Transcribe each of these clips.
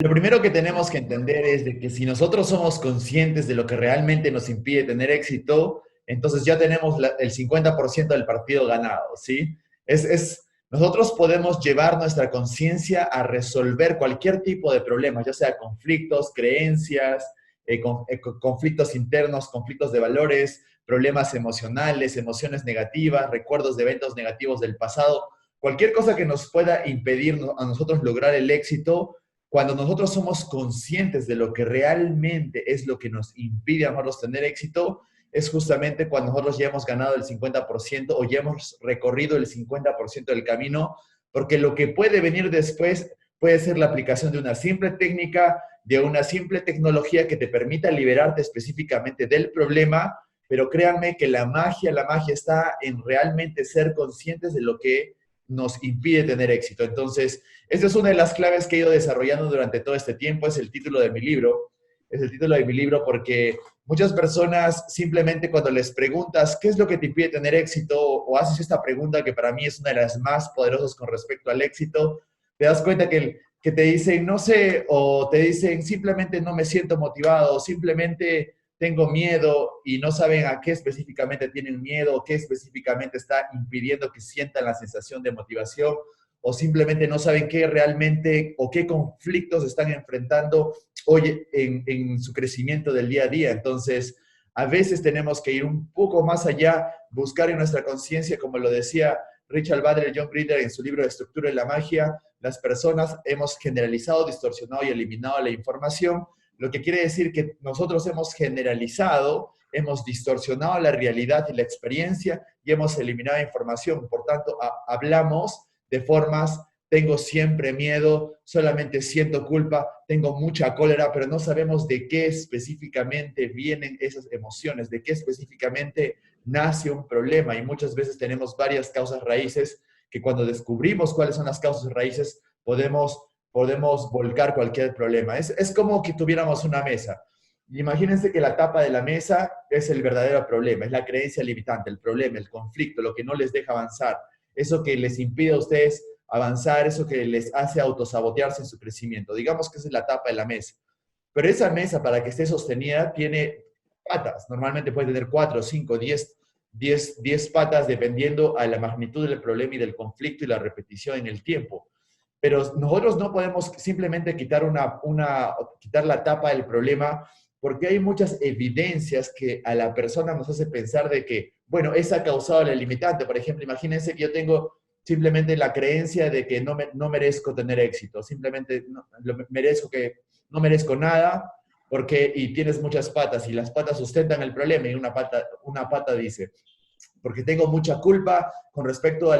Lo primero que tenemos que entender es de que si nosotros somos conscientes de lo que realmente nos impide tener éxito, entonces ya tenemos el 50% del partido ganado, ¿sí? Nosotros podemos llevar nuestra conciencia a resolver cualquier tipo de problemas, ya sea conflictos, creencias, conflictos internos, conflictos de valores, problemas emocionales, emociones negativas, recuerdos de eventos negativos del pasado, cualquier cosa que nos pueda impedir a nosotros lograr el éxito. Cuando nosotros somos conscientes de lo que realmente es lo que nos impide a nosotros tener éxito, es justamente cuando nosotros ya hemos ganado el 50% o ya hemos recorrido el 50% del camino, porque lo que puede venir después puede ser la aplicación de una simple técnica, de una simple tecnología que te permita liberarte específicamente del problema, pero créanme que la magia está en realmente ser conscientes de lo que nos impide tener éxito. Entonces, esta es una de las claves que he ido desarrollando durante todo este tiempo, es el título de mi libro. Es el título de mi libro porque muchas personas simplemente cuando les preguntas qué es lo que te impide tener éxito o haces esta pregunta que para mí es una de las más poderosas con respecto al éxito, te das cuenta que te dicen no sé o te dicen simplemente no me siento motivado o simplemente tengo miedo y no saben a qué específicamente tienen miedo o qué específicamente está impidiendo que sientan la sensación de motivación o simplemente no saben qué realmente o qué conflictos están enfrentando hoy en su crecimiento del día a día. Entonces, a veces tenemos que ir un poco más allá, buscar en nuestra conciencia, como lo decía Richard Bandler y John Grinder en su libro de Estructura de la Magia, las personas hemos generalizado, distorsionado y eliminado la información, lo que quiere decir que nosotros hemos generalizado, hemos distorsionado la realidad y la experiencia y hemos eliminado información. Por tanto, hablamos de formas, tengo siempre miedo, solamente siento culpa, tengo mucha cólera, pero no sabemos de qué específicamente vienen esas emociones, de qué específicamente nace un problema y muchas veces tenemos varias causas raíces que cuando descubrimos cuáles son las causas raíces podemos volcar cualquier problema. Es como que tuviéramos una mesa. Imagínense que la tapa de la mesa es el verdadero problema, es la creencia limitante, el problema, el conflicto, lo que no les deja avanzar, eso que les impide a ustedes avanzar, eso que les hace autosabotearse en su crecimiento. Digamos que esa es la tapa de la mesa. Pero esa mesa, para que esté sostenida, tiene patas. Normalmente puede tener 4, 5, 10 patas, dependiendo a la magnitud del problema y del conflicto y la repetición en el tiempo. Pero nosotros no podemos simplemente quitar la tapa del problema porque hay muchas evidencias que a la persona nos hace pensar de que, bueno, esa ha causado la limitante. Por ejemplo, imagínense que yo tengo simplemente la creencia de que no merezco tener éxito, simplemente no merezco nada y tienes muchas patas y las patas sustentan el problema y una pata dice, porque tengo mucha culpa con respecto a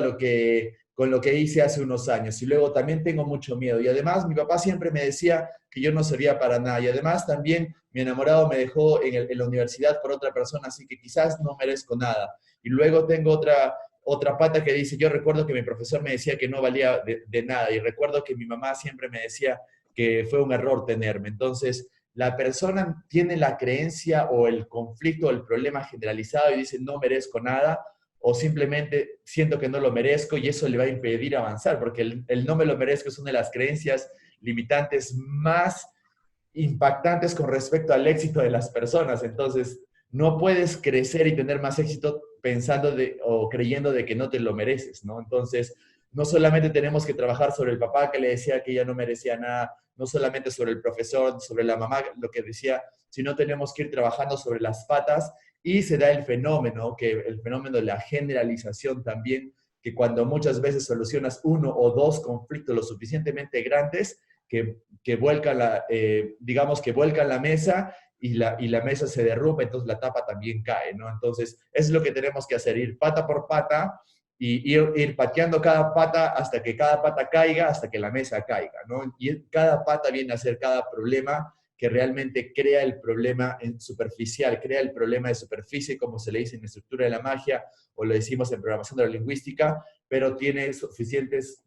con lo que hice hace unos años. Y luego también tengo mucho miedo. Y además mi papá siempre me decía que yo no servía para nada. Y además también mi enamorado me dejó en la universidad por otra persona, así que quizás no merezco nada. Y luego tengo otra pata que dice, yo recuerdo que mi profesor me decía que no valía de nada. Y recuerdo que mi mamá siempre me decía que fue un error tenerme. Entonces, la persona tiene la creencia o el conflicto o el problema generalizado y dice no merezco nada o simplemente siento que no lo merezco y eso le va a impedir avanzar porque el no me lo merezco es una de las creencias limitantes más impactantes con respecto al éxito de las personas. Entonces, no puedes crecer y tener más éxito pensando o creyendo de que no te lo mereces, ¿no? Entonces, no solamente tenemos que trabajar sobre el papá que le decía que ella no merecía nada, no solamente sobre el profesor, sobre la mamá, lo que decía, sino tenemos que ir trabajando sobre las patas y se da el fenómeno de la generalización también, que cuando muchas veces solucionas uno o dos conflictos lo suficientemente grandes, digamos que vuelcan la mesa y la mesa se derrumba, entonces la tapa también cae, ¿no? Entonces, es lo que tenemos que hacer, ir pata por pata y ir pateando cada pata hasta que cada pata caiga, hasta que la mesa caiga, ¿no? Y cada pata viene a ser cada problema que realmente crea el problema en superficial, crea el problema de superficie, como se le dice en estructura de la magia, o lo decimos en programación de la lingüística, pero tiene suficientes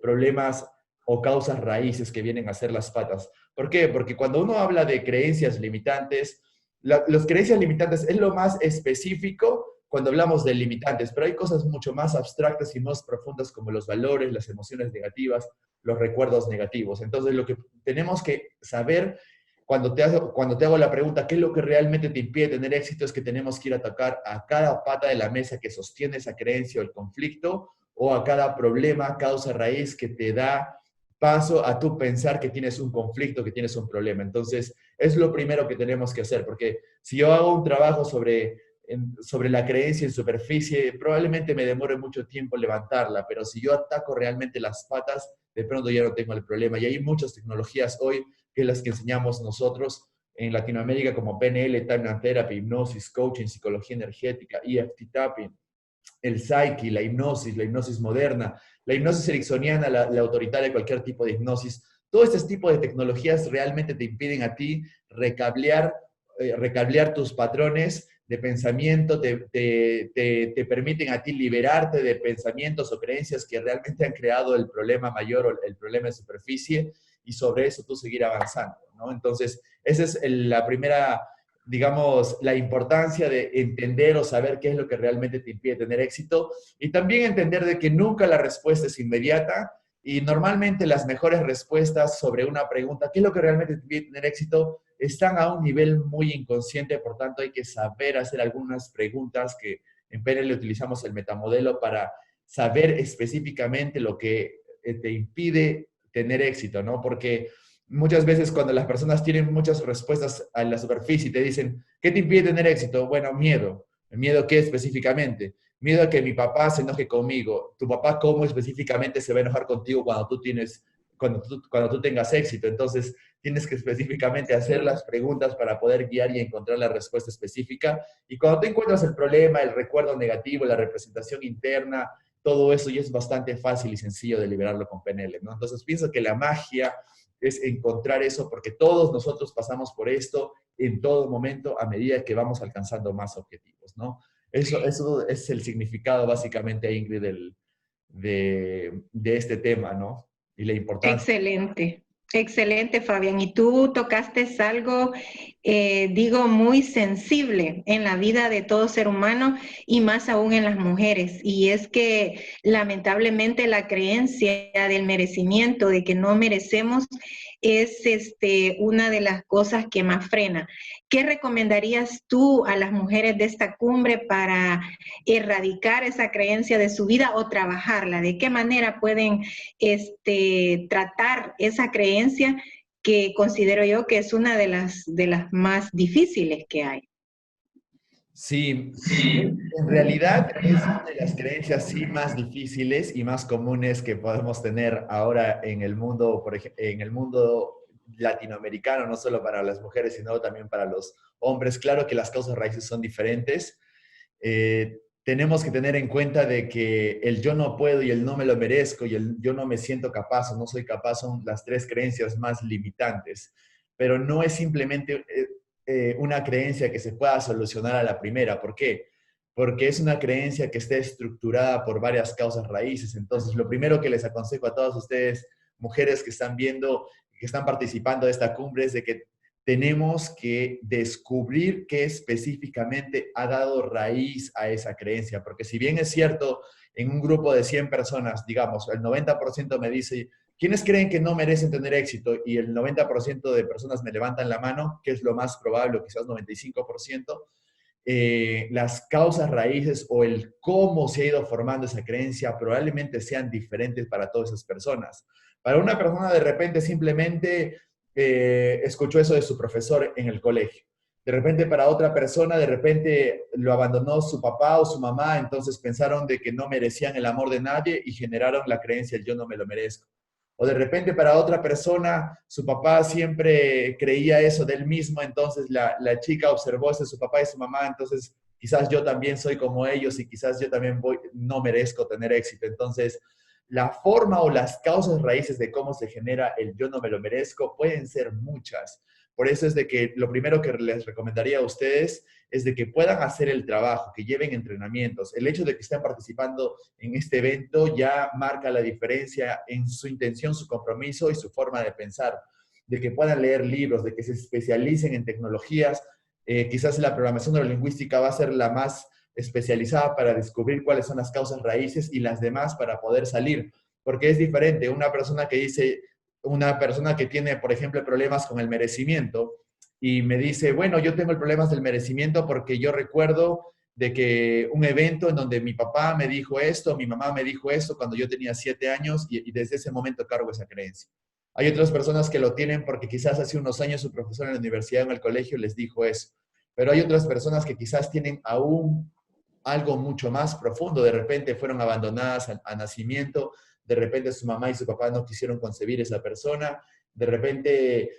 problemas o causas raíces que vienen a ser las patas. ¿Por qué? Porque cuando uno habla de creencias limitantes, las creencias limitantes es lo más específico cuando hablamos de limitantes, pero hay cosas mucho más abstractas y más profundas como los valores, las emociones negativas, los recuerdos negativos. Entonces, lo que tenemos que saber cuando te hago la pregunta, ¿qué es lo que realmente te impide tener éxito? Es que tenemos que ir a atacar a cada pata de la mesa que sostiene esa creencia o el conflicto, o a cada problema, causa raíz que te da paso a tú pensar que tienes un conflicto, que tienes un problema. Entonces, es lo primero que tenemos que hacer, porque si yo hago un trabajo sobre la creencia en superficie, probablemente me demore mucho tiempo levantarla, pero si yo ataco realmente las patas, de pronto ya no tengo el problema. Y hay muchas tecnologías hoy que las que enseñamos nosotros en Latinoamérica, como PNL, Time and Therapy, hipnosis, coaching, psicología energética, EFT tapping, el Psyche, la hipnosis moderna, la hipnosis ericksoniana, la autoritaria, cualquier tipo de hipnosis. Todo este tipo de tecnologías realmente te impiden a ti recablear tus patrones de pensamiento, te permiten a ti liberarte de pensamientos o creencias que realmente han creado el problema mayor o el problema de superficie, y sobre eso tú seguir avanzando, ¿no? Entonces, esa es la primera, digamos, la importancia de entender o saber qué es lo que realmente te impide tener éxito, y también entender de que nunca la respuesta es inmediata, y normalmente las mejores respuestas sobre una pregunta, ¿qué es lo que realmente te impide tener éxito?, están a un nivel muy inconsciente. Por tanto hay que saber hacer algunas preguntas que en PNL utilizamos el metamodelo para saber específicamente lo que te impide tener éxito, ¿no? Porque muchas veces cuando las personas tienen muchas respuestas a la superficie y te dicen, ¿qué te impide tener éxito? Bueno, miedo. ¿Miedo qué específicamente? Miedo a que mi papá se enoje conmigo. ¿Tu papá cómo específicamente se va a enojar contigo cuando tú tengas éxito? Entonces, tienes que específicamente hacer las preguntas para poder guiar y encontrar la respuesta específica. Y cuando te encuentras el problema, el recuerdo negativo, la representación interna, todo eso ya es bastante fácil y sencillo de liberarlo con PNL, ¿no? Entonces, pienso que la magia es encontrar eso, porque todos nosotros pasamos por esto en todo momento a medida que vamos alcanzando más objetivos, ¿no? Eso es el significado básicamente, Ingrid, de este tema, ¿no? Y la importancia. Excelente, excelente, Fabián. Y tú tocaste algo, digo, muy sensible en la vida de todo ser humano y más aún en las mujeres. Y es que lamentablemente la creencia del merecimiento, de que no merecemos, es una de las cosas que más frena. ¿Qué recomendarías tú a las mujeres de esta cumbre para erradicar esa creencia de su vida o trabajarla? ¿De qué manera pueden tratar esa creencia que considero yo que es una de las más difíciles que hay? Sí, en realidad es una de las creencias sí más difíciles y más comunes que podemos tener ahora en el mundo, en el mundo latinoamericano, no solo para las mujeres, sino también para los hombres. Claro que las causas raíces son diferentes. Tenemos que tener en cuenta de que el yo no puedo y el no me lo merezco y el yo no me siento capaz o no soy capaz son las tres creencias más limitantes, pero no es simplemente una creencia que se pueda solucionar a la primera. ¿Por qué? Porque es una creencia que está estructurada por varias causas raíces. Entonces, lo primero que les aconsejo a todas ustedes, mujeres que están viendo, que están participando de esta cumbre, es de que tenemos que descubrir qué específicamente ha dado raíz a esa creencia, porque si bien es cierto, en un grupo de 100 personas, digamos, el 90% me dice, ¿quiénes creen que no merecen tener éxito? Y el 90% de personas me levantan la mano, que es lo más probable, quizás 95%, las causas raíces o el cómo se ha ido formando esa creencia probablemente sean diferentes para todas esas personas. Para una persona de repente simplemente escuchó eso de su profesor en el colegio. De repente para otra persona, de repente lo abandonó su papá o su mamá, entonces pensaron de que no merecían el amor de nadie y generaron la creencia, el yo no me lo merezco. O de repente para otra persona, su papá siempre creía eso de él mismo, entonces la chica observó eso de su papá y su mamá, entonces quizás yo también soy como ellos y quizás yo también no merezco tener éxito. Entonces, la forma o las causas raíces de cómo se genera el yo no me lo merezco pueden ser muchas. Por eso es de que lo primero que les recomendaría a ustedes es de que puedan hacer el trabajo, que lleven entrenamientos. El hecho de que estén participando en este evento ya marca la diferencia en su intención, su compromiso y su forma de pensar. De que puedan leer libros, de que se especialicen en tecnologías. Quizás la programación neurolingüística va a ser especializada para descubrir cuáles son las causas raíces y las demás para poder salir. Porque es diferente una persona que dice, una persona que tiene, por ejemplo, problemas con el merecimiento y me dice, bueno, yo tengo el problemas del merecimiento porque yo recuerdo de que un evento en donde mi papá me dijo esto, mi mamá me dijo esto cuando yo tenía 7 años y desde ese momento cargo esa creencia. Hay otras personas que lo tienen porque quizás hace unos años su profesor en la universidad o en el colegio les dijo eso. Pero hay otras personas que quizás tienen aún algo mucho más profundo. De repente fueron abandonadas a nacimiento, de repente su mamá y su papá no quisieron concebir esa persona, de repente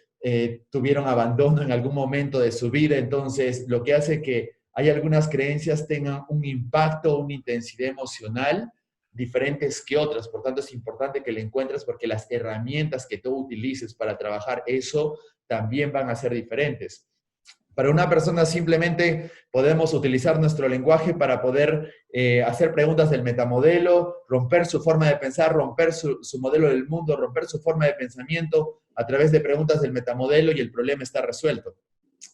tuvieron abandono en algún momento de su vida. Entonces, lo que hace que hay algunas creencias tengan un impacto, una intensidad emocional diferentes que otras. Por tanto, es importante que le encuentres porque las herramientas que tú utilices para trabajar eso también van a ser diferentes. Para una persona simplemente podemos utilizar nuestro lenguaje para poder hacer preguntas del metamodelo, romper su forma de pensar, romper su modelo del mundo, romper su forma de pensamiento a través de preguntas del metamodelo y el problema está resuelto.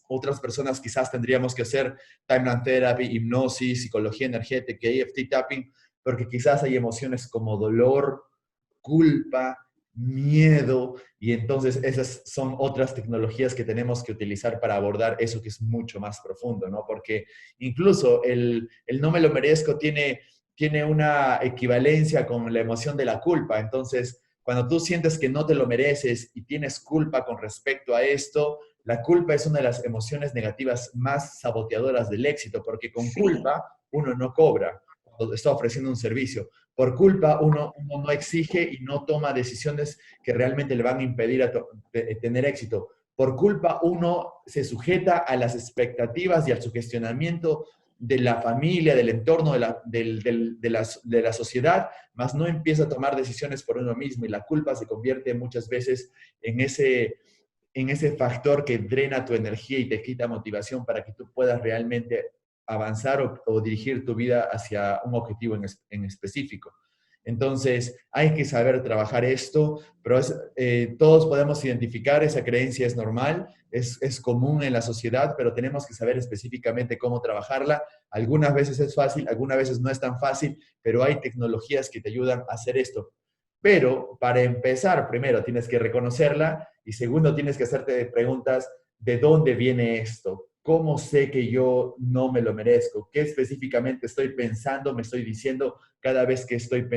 Otras personas quizás tendríamos que hacer timeline therapy, hipnosis, psicología energética, EFT tapping, porque quizás hay emociones como dolor, culpa, miedo, y entonces esas son otras tecnologías que tenemos que utilizar para abordar eso que es mucho más profundo, ¿no? Porque incluso el no me lo merezco tiene una equivalencia con la emoción de la culpa. Entonces, cuando tú sientes que no te lo mereces y tienes culpa con respecto a esto, la culpa es una de las emociones negativas más saboteadoras del éxito, porque con Sí. culpa uno no cobra cuando está ofreciendo un servicio. Por culpa uno no exige y no toma decisiones que realmente le van a impedir tener éxito. Por culpa uno se sujeta a las expectativas y al sugestionamiento de la familia, del entorno, de la sociedad, más no empieza a tomar decisiones por uno mismo y la culpa se convierte muchas veces en ese factor que drena tu energía y te quita motivación para que tú puedas realmente avanzar o dirigir tu vida hacia un objetivo en específico. Entonces, hay que saber trabajar esto, pero todos podemos identificar, esa creencia es normal, es común en la sociedad, pero tenemos que saber específicamente cómo trabajarla. Algunas veces es fácil, algunas veces no es tan fácil, pero hay tecnologías que te ayudan a hacer esto. Pero para empezar, primero tienes que reconocerla y segundo tienes que hacerte preguntas, ¿de dónde viene esto? ¿Cómo sé que yo no me lo merezco? ¿Qué específicamente estoy pensando, me estoy diciendo cada vez que estoy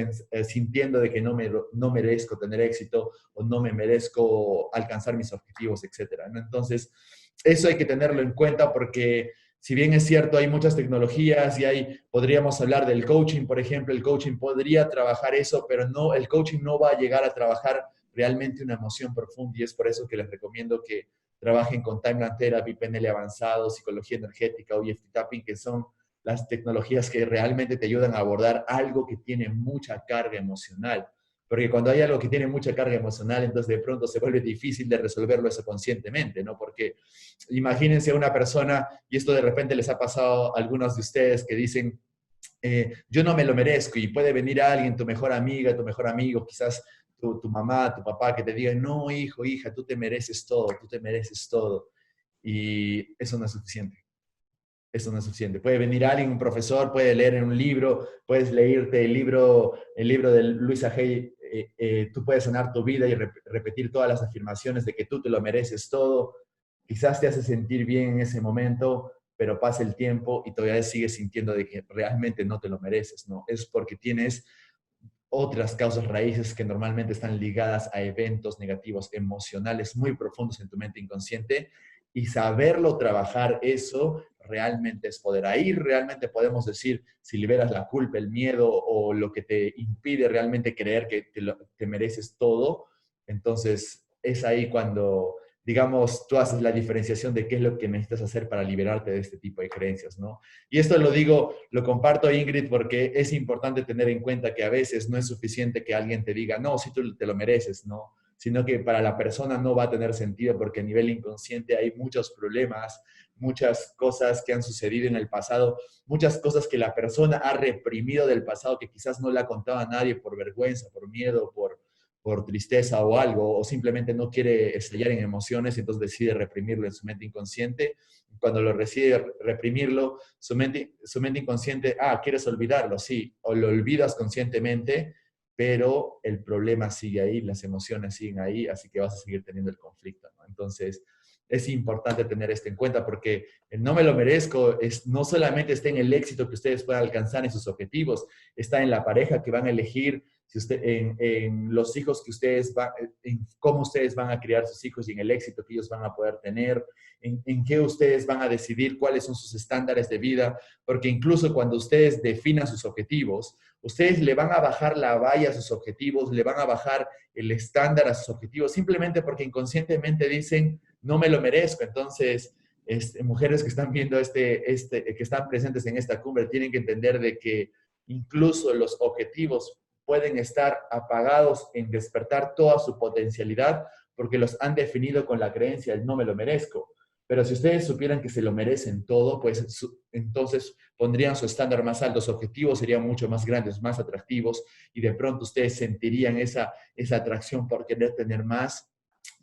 sintiendo de que no merezco tener éxito o no me merezco alcanzar mis objetivos, etcétera, ¿no? Entonces, eso hay que tenerlo en cuenta porque si bien es cierto, hay muchas tecnologías y podríamos hablar del coaching, por ejemplo, el coaching podría trabajar eso, pero no, el coaching no va a llegar a trabajar realmente una emoción profunda y es por eso que les recomiendo que trabajen con Timeline Therapy, PNL avanzado, psicología energética o EFT Tapping, que son las tecnologías que realmente te ayudan a abordar algo que tiene mucha carga emocional. Porque cuando hay algo que tiene mucha carga emocional, entonces de pronto se vuelve difícil de resolverlo eso conscientemente, ¿no? Porque imagínense a una persona, y esto de repente les ha pasado a algunos de ustedes que dicen, yo no me lo merezco, y puede venir alguien, tu mejor amiga, tu mejor amigo, quizás tu mamá, tu papá, que te diga, no, hijo, hija, tú te mereces todo, tú te mereces todo. Y eso no es suficiente. Eso no es suficiente. Puede venir alguien, un profesor, puede leer en un libro, puedes leerte el libro de Luisa Hay, tú puedes sanar tu vida y repetir todas las afirmaciones de que tú te lo mereces todo. Quizás te hace sentir bien en ese momento, pero pasa el tiempo y todavía sigues sintiendo de que realmente no te lo mereces, ¿no? Es porque tienes otras causas raíces que normalmente están ligadas a eventos negativos emocionales muy profundos en tu mente inconsciente y saberlo trabajar eso realmente es poder. Ahí realmente podemos decir si liberas la culpa, el miedo o lo que te impide realmente creer que te mereces todo, entonces es ahí cuando, digamos, tú haces la diferenciación de qué es lo que necesitas hacer para liberarte de este tipo de creencias, ¿no? Y esto lo digo, lo comparto, Ingrid, porque es importante tener en cuenta que a veces no es suficiente que alguien te diga, no, si tú te lo mereces, ¿no? Sino que para la persona no va a tener sentido porque a nivel inconsciente hay muchos problemas, muchas cosas que han sucedido en el pasado, muchas cosas que la persona ha reprimido del pasado que quizás no le ha contado a nadie por vergüenza, por miedo, por tristeza o algo, o simplemente no quiere estallar en emociones y entonces decide reprimirlo en su mente inconsciente. cuando lo recibe, reprimirlo, su mente inconsciente, quieres olvidarlo, sí, o lo olvidas conscientemente, pero el problema sigue ahí, las emociones siguen ahí, así que vas a seguir teniendo el conflicto, ¿no? Entonces, es importante tener esto en cuenta porque el no me lo merezco no solamente está en el éxito que ustedes puedan alcanzar en sus objetivos, está en la pareja que van a elegir, si en los hijos que ustedes van, en cómo ustedes van a criar sus hijos y en el éxito que ellos van a poder tener, en qué ustedes van a decidir cuáles son sus estándares de vida, porque incluso cuando ustedes definan sus objetivos, ustedes le van a bajar la valla a sus objetivos, le van a bajar el estándar a sus objetivos, simplemente porque inconscientemente dicen, no me lo merezco. Entonces, mujeres que están viendo que están presentes en esta cumbre, tienen que entender de que incluso los objetivos pueden estar apagados en despertar toda su potencialidad porque los han definido con la creencia del no me lo merezco. Pero si ustedes supieran que se lo merecen todo, pues entonces pondrían su estándar más alto, sus objetivos serían mucho más grandes, más atractivos, y de pronto ustedes sentirían esa atracción por querer tener más,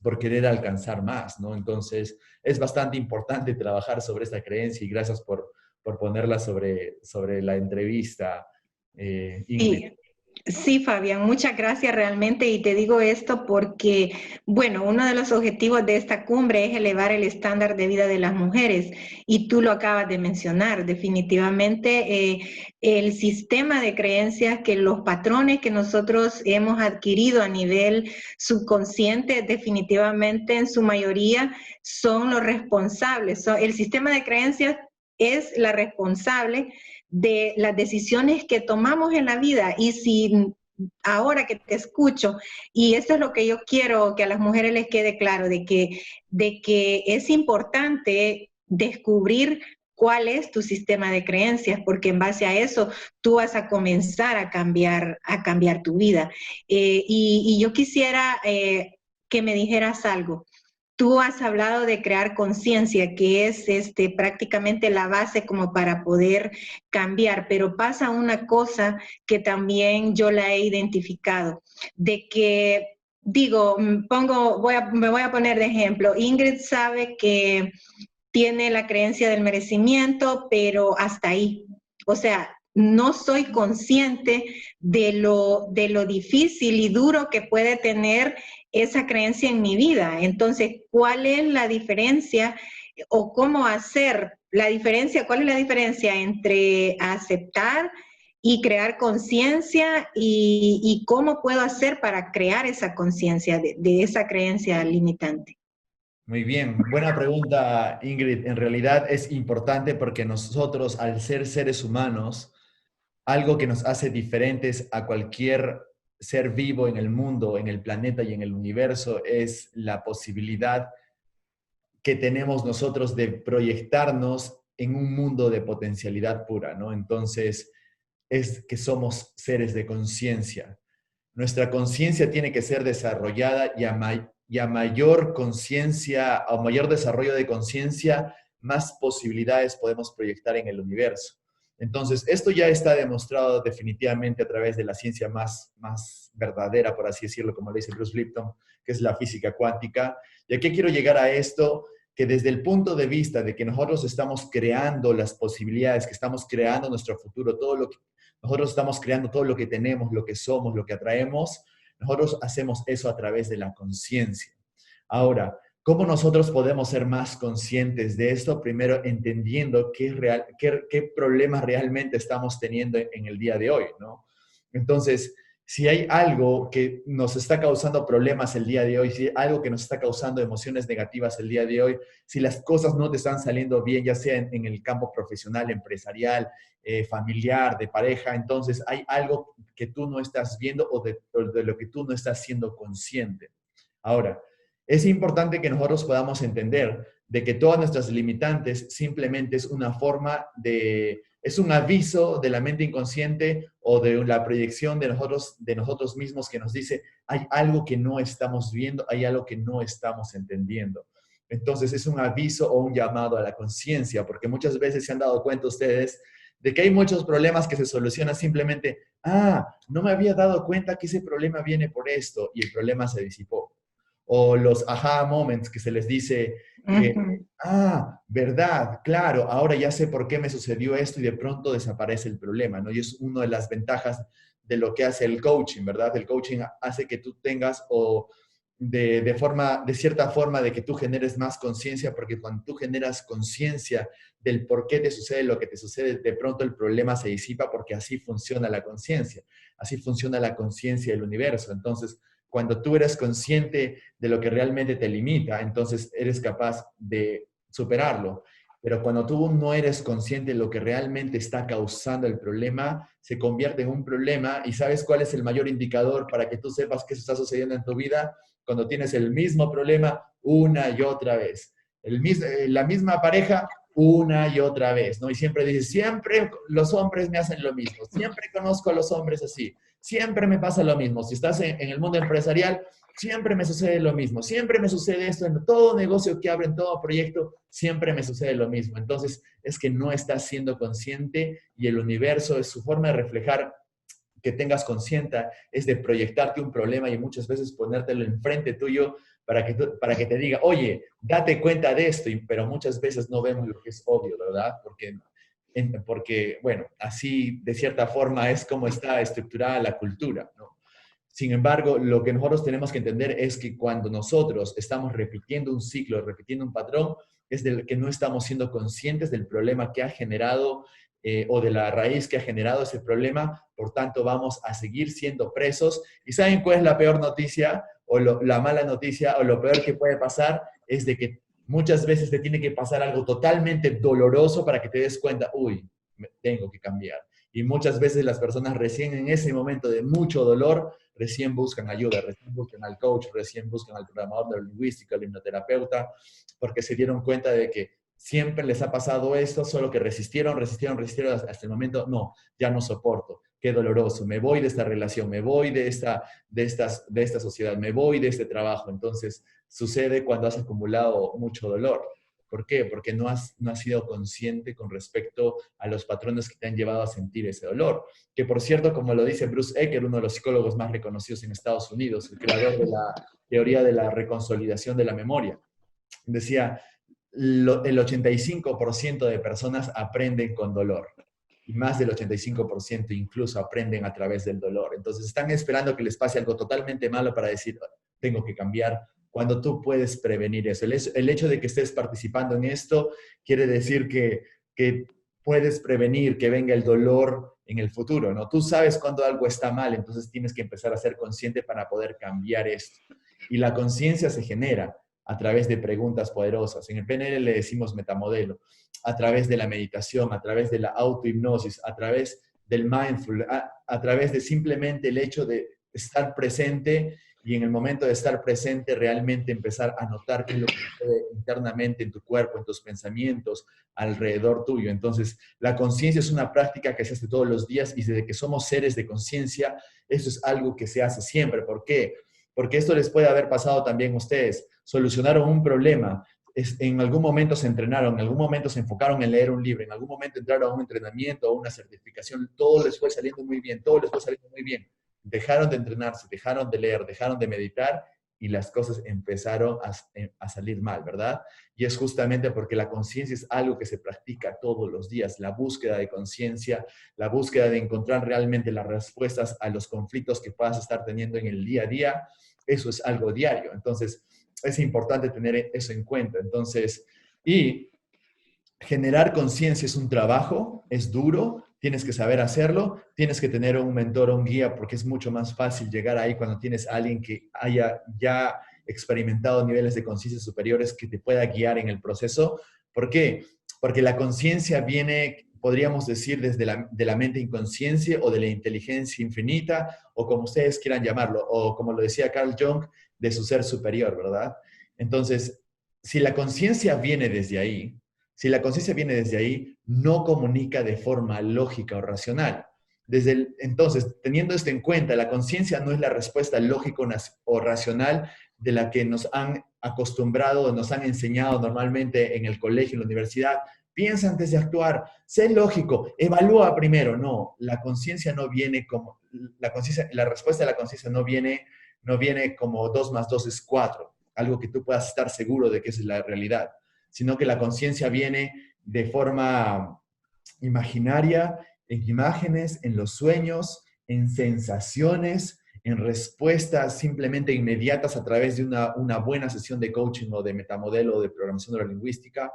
por querer alcanzar más, ¿no? Entonces, es bastante importante trabajar sobre esta creencia y gracias por ponerla sobre la entrevista, Ingrid. Sí, sí, Fabián, muchas gracias realmente. Y te digo esto porque, bueno, uno de los objetivos de esta cumbre es elevar el estándar de vida de las mujeres. Y tú lo acabas de mencionar. Definitivamente, el sistema de creencias, que los patrones que nosotros hemos adquirido a nivel subconsciente, definitivamente en su mayoría son los responsables. El sistema de creencias es la responsable de las decisiones que tomamos en la vida. Y si ahora que te escucho, y esto es lo que yo quiero que a las mujeres les quede claro, de que es importante descubrir cuál es tu sistema de creencias, porque en base a eso tú vas a comenzar a cambiar tu vida. Y yo quisiera que me dijeras algo. Tú has hablado de crear conciencia, que es prácticamente la base como para poder cambiar, pero pasa una cosa que también yo la he identificado, de que, digo, me voy a poner de ejemplo, Ingrid sabe que tiene la creencia del merecimiento, pero hasta ahí. O sea, no soy consciente de lo difícil y duro que puede tener esa creencia en mi vida. Entonces, ¿cuál es la diferencia o cómo hacer la diferencia? ¿Cuál es la diferencia entre aceptar y crear conciencia y cómo puedo hacer para crear esa conciencia de esa creencia limitante? Muy bien, buena pregunta, Ingrid. En realidad es importante porque nosotros, al ser seres humanos, algo que nos hace diferentes a cualquier ser vivo en el mundo, en el planeta y en el universo, es la posibilidad que tenemos nosotros de proyectarnos en un mundo de potencialidad pura, ¿no? Entonces, es que somos seres de conciencia. Nuestra conciencia tiene que ser desarrollada y a mayor conciencia, o mayor desarrollo de conciencia, más posibilidades podemos proyectar en el universo. Entonces, esto ya está demostrado definitivamente a través de la ciencia más verdadera, por así decirlo, como le dice Bruce Lipton, que es la física cuántica. ¿Y a qué quiero llegar a esto? Que desde el punto de vista de que nosotros estamos creando las posibilidades, que estamos creando nuestro futuro, nosotros estamos creando todo lo que tenemos, lo que somos, lo que atraemos, nosotros hacemos eso a través de la conciencia. Ahora, ¿cómo nosotros podemos ser más conscientes de esto? Primero, entendiendo qué problemas realmente estamos teniendo en el día de hoy, ¿no? Entonces, si hay algo que nos está causando problemas el día de hoy, si hay algo que nos está causando emociones negativas el día de hoy, si las cosas no te están saliendo bien, ya sea en el campo profesional, empresarial, familiar, de pareja, entonces hay algo que tú no estás viendo o de lo que tú no estás siendo consciente. Ahora, es importante que nosotros podamos entender de que todas nuestras limitantes simplemente es una forma es un aviso de la mente inconsciente o de la proyección de nosotros mismos que nos dice, hay algo que no estamos viendo, hay algo que no estamos entendiendo. Entonces es un aviso o un llamado a la conciencia, porque muchas veces se han dado cuenta ustedes de que hay muchos problemas que se solucionan simplemente, no me había dado cuenta que ese problema viene por esto y el problema se disipó. O los aha moments que se les dice, que, Ujú. verdad, claro, ahora ya sé por qué me sucedió esto y de pronto desaparece el problema, ¿no? Y es una de las ventajas de lo que hace el coaching, ¿verdad? El coaching hace que tú tengas o de cierta forma, de que tú generes más conciencia, porque cuando tú generas conciencia del por qué te sucede lo que te sucede, de pronto el problema se disipa porque así funciona la conciencia, así funciona la conciencia del universo. Entonces, cuando tú eres consciente de lo que realmente te limita, entonces eres capaz de superarlo. Pero cuando tú no eres consciente de lo que realmente está causando el problema, se convierte en un problema. ¿Y sabes cuál es el mayor indicador para que tú sepas que eso está sucediendo en tu vida? Cuando tienes el mismo problema una y otra vez. La misma pareja una y otra vez, ¿no? Y siempre dices, siempre los hombres me hacen lo mismo, siempre conozco a los hombres así, siempre me pasa lo mismo. Si estás en el mundo empresarial, siempre me sucede lo mismo, siempre me sucede esto en todo negocio que abro, en todo proyecto, siempre me sucede lo mismo. Entonces, es que no estás siendo consciente y el universo es su forma de reflejar que tengas consciente, es de proyectarte un problema y muchas veces ponértelo enfrente tuyo para que te diga, oye, date cuenta de esto, pero muchas veces no vemos lo que es obvio, ¿verdad? Porque, bueno, así de cierta forma es como está estructurada la cultura, ¿no? Sin embargo, lo que nosotros tenemos que entender es que cuando nosotros estamos repitiendo un ciclo, repitiendo un patrón, es del que no estamos siendo conscientes del problema que ha generado o de la raíz que ha generado ese problema, por tanto vamos a seguir siendo presos. ¿Y saben cuál es la peor noticia o la mala noticia o lo peor que puede pasar? Es de que muchas veces te tiene que pasar algo totalmente doloroso para que te des cuenta, uy, tengo que cambiar. Y muchas veces las personas recién en ese momento de mucho dolor, recién buscan ayuda, recién buscan al coach, recién buscan al programador neurolingüístico, al hipnoterapeuta, porque se dieron cuenta de que siempre les ha pasado esto, solo que resistieron hasta el momento, no, ya no soporto, qué doloroso, me voy de esta relación, me voy de esta sociedad, me voy de este trabajo. Entonces, sucede cuando has acumulado mucho dolor. ¿Por qué? Porque no has sido consciente con respecto a los patrones que te han llevado a sentir ese dolor. Que por cierto, como lo dice Bruce Ecker, uno de los psicólogos más reconocidos en Estados Unidos, el creador de la teoría de la reconsolidación de la memoria, decía, el 85% de personas aprenden con dolor y más del 85% incluso aprenden a través del dolor. Entonces están esperando que les pase algo totalmente malo para decir, tengo que cambiar, cuando tú puedes prevenir eso. El hecho de que estés participando en esto quiere decir que puedes prevenir que venga el dolor en el futuro, ¿no? Tú sabes cuando algo está mal, entonces tienes que empezar a ser consciente para poder cambiar esto. Y la conciencia se genera a través de preguntas poderosas. En el PNL le decimos metamodelo, a través de la meditación, a través de la autohipnosis, a través del mindful, a través de simplemente el hecho de estar presente y en el momento de estar presente realmente empezar a notar qué es lo que sucede internamente en tu cuerpo, en tus pensamientos, alrededor tuyo. Entonces, la conciencia es una práctica que se hace todos los días y desde que somos seres de conciencia, eso es algo que se hace siempre. ¿Por qué? Porque esto les puede haber pasado también a ustedes. Solucionaron un problema, en algún momento se entrenaron, en algún momento se enfocaron en leer un libro, en algún momento entraron a un entrenamiento, a una certificación, todo les fue saliendo muy bien, todo les fue saliendo muy bien. Dejaron de entrenarse, dejaron de leer, dejaron de meditar y las cosas empezaron a salir mal, ¿verdad? Y es justamente porque la conciencia es algo que se practica todos los días, la búsqueda de conciencia, la búsqueda de encontrar realmente las respuestas a los conflictos que puedas estar teniendo en el día a día, eso es algo diario. Entonces, es importante tener eso en cuenta. Entonces, y generar conciencia es un trabajo, es duro, tienes que saber hacerlo, tienes que tener un mentor o un guía porque es mucho más fácil llegar ahí cuando tienes a alguien que haya ya experimentado niveles de conciencia superiores que te pueda guiar en el proceso. ¿Por qué? Porque la conciencia viene, podríamos decir, desde de la mente inconsciente o de la inteligencia infinita, o como ustedes quieran llamarlo, o como lo decía Carl Jung, de su ser superior, ¿verdad? Entonces, si la conciencia viene desde ahí, si la conciencia viene desde ahí, no comunica de forma lógica o racional. Entonces, teniendo esto en cuenta, la conciencia no es la respuesta lógica o racional de la que nos han acostumbrado, nos han enseñado normalmente en el colegio, en la universidad. Piensa antes de actuar, sé lógico, evalúa primero. No, la conciencia no viene como, la respuesta de la conciencia no viene como 2 más 2 es 4. algo que tú puedas estar seguro de que esa es la realidad, sino que la conciencia viene de forma imaginaria, en imágenes, en los sueños, en sensaciones, en respuestas simplemente inmediatas a través de una buena sesión de coaching o de metamodelo o de programación neurolingüística,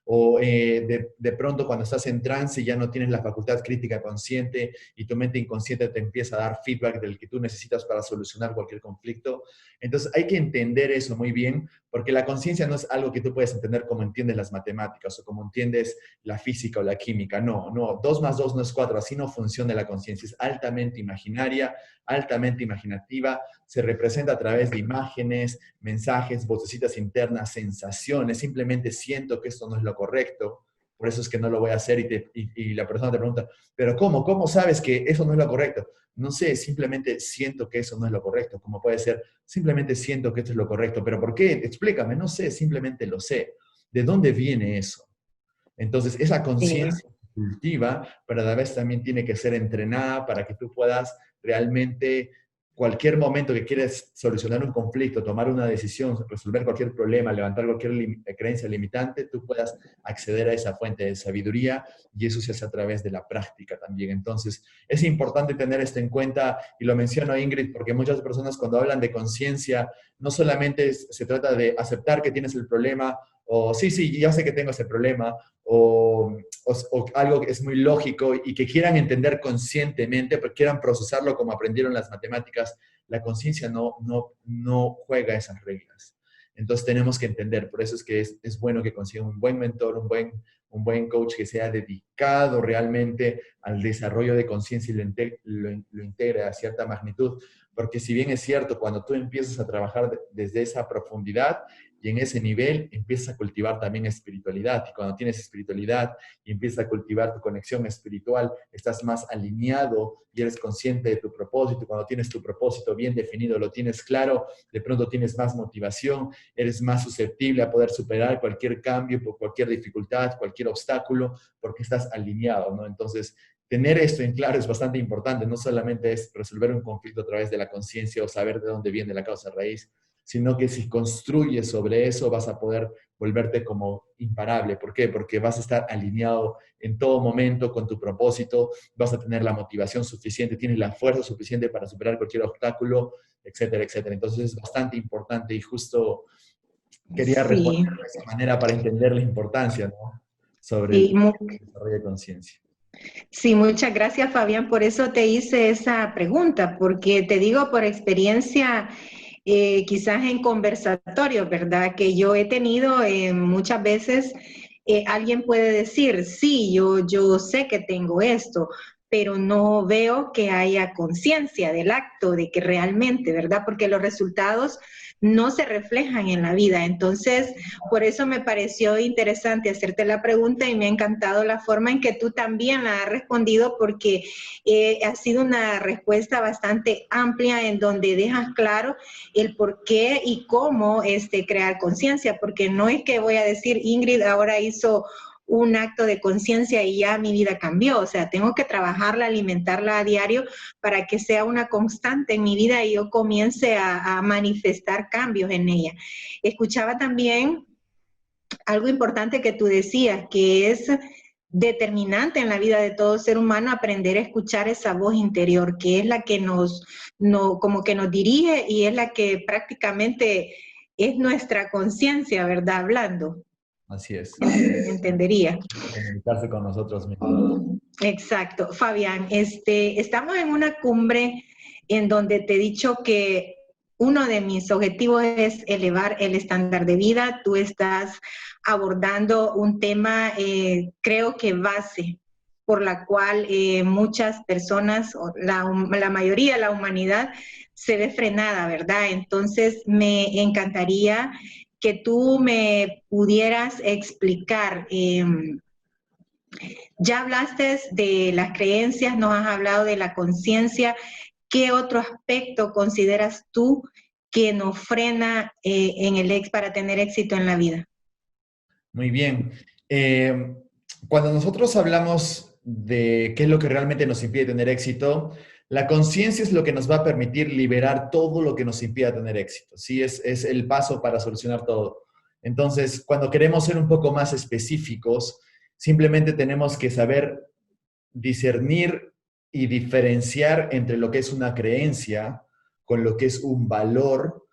o de pronto cuando estás en trance ya no tienes la facultad crítica consciente y tu mente inconsciente te empieza a dar feedback del que tú necesitas para solucionar cualquier conflicto. Entonces hay que entender eso muy bien, porque la conciencia no es algo que tú puedes entender como entiendes las matemáticas o como entiendes la física o la química. No, no, 2 más 2 no es 4, así no funciona la conciencia. Es altamente imaginaria, altamente imaginativa, se representa a través de imágenes, mensajes, vocecitas internas, sensaciones. Simplemente siento que esto no es lo correcto, por eso es que no lo voy a hacer y la persona te pregunta, ¿pero cómo? ¿Cómo sabes que eso no es lo correcto? No sé, simplemente siento que eso no es lo correcto. Como puede ser, simplemente siento que esto es lo correcto. ¿Pero por qué? Explícame, no sé, simplemente lo sé. ¿De dónde viene eso? Entonces, esa Sí. conciencia cultiva, pero a la vez también tiene que ser entrenada para que tú puedas realmente, cualquier momento que quieres solucionar un conflicto, tomar una decisión, resolver cualquier problema, levantar cualquier creencia limitante, tú puedas acceder a esa fuente de sabiduría y eso se hace a través de la práctica también. Entonces, es importante tener esto en cuenta y lo menciono, Ingrid, porque muchas personas cuando hablan de conciencia, no solamente se trata de aceptar que tienes el problema o sí, sí, ya sé que tengo ese problema, o algo que es muy lógico y que quieran entender conscientemente, pero quieran procesarlo como aprendieron las matemáticas, la conciencia no juega esas reglas. Entonces tenemos que entender, por eso es que es bueno que consigan un buen mentor, un buen coach que sea dedicado realmente al desarrollo de conciencia y lo integre a cierta magnitud, porque si bien es cierto, cuando tú empiezas a trabajar desde esa profundidad, y en ese nivel empiezas a cultivar también espiritualidad. Y cuando tienes espiritualidad y empiezas a cultivar tu conexión espiritual, estás más alineado y eres consciente de tu propósito. Cuando tienes tu propósito bien definido, lo tienes claro, de pronto tienes más motivación, eres más susceptible a poder superar cualquier cambio, por cualquier dificultad, cualquier obstáculo, porque estás alineado, ¿no? Entonces, tener esto en claro es bastante importante. No solamente es resolver un conflicto a través de la conciencia o saber de dónde viene la causa raíz, sino que si construyes sobre eso vas a poder volverte como imparable. ¿Por qué? Porque vas a estar alineado en todo momento con tu propósito, vas a tener la motivación suficiente, tienes la fuerza suficiente para superar cualquier obstáculo, etcétera, etcétera. Entonces es bastante importante y justo quería responder Sí, de esa manera para entender la importancia, ¿no? Sobre sí, el desarrollo de conciencia. sí, muchas gracias, Fabián. Por eso te hice esa pregunta, porque te digo por experiencia, quizás en conversatorios, ¿verdad? Que yo he tenido muchas veces, alguien puede decir, sí, yo sé que tengo esto, pero no veo que haya conciencia del acto, de que realmente, ¿verdad? Porque los resultados no se reflejan en la vida. Entonces, por eso me pareció interesante hacerte la pregunta y me ha encantado la forma en que tú también la has respondido porque ha sido una respuesta bastante amplia en donde dejas claro el por qué y cómo crear conciencia, porque no es que voy a decir, Ingrid ahora hizo un acto de conciencia y ya mi vida cambió, o sea, tengo que trabajarla, alimentarla a diario para que sea una constante en mi vida y yo comience a manifestar cambios en ella. Escuchaba también algo importante que tú decías, que es determinante en la vida de todo ser humano aprender a escuchar esa voz interior, que es la que como que nos dirige y es la que prácticamente es nuestra conciencia, ¿verdad? Hablando, Así es. entendería. Comunicarse con nosotros mismos. Exacto. Fabián, estamos en una cumbre en donde te he dicho que uno de mis objetivos es elevar el estándar de vida. Tú estás abordando un tema, creo que base, por la cual muchas personas, o la mayoría de la humanidad, se ve frenada, ¿verdad? Entonces, me encantaría que tú me pudieras explicar. Ya hablaste de las creencias, nos has hablado de la conciencia. ¿Qué otro aspecto consideras tú que nos frena para tener éxito en la vida? Muy bien. Cuando nosotros hablamos de qué es lo que realmente nos impide tener éxito, La conciencia es lo que nos va a permitir liberar todo lo que nos impida tener éxito. Sí, es el paso para solucionar todo. Entonces, cuando queremos ser un poco más específicos, simplemente tenemos que saber discernir y diferenciar entre lo que es una creencia con lo que es un valor,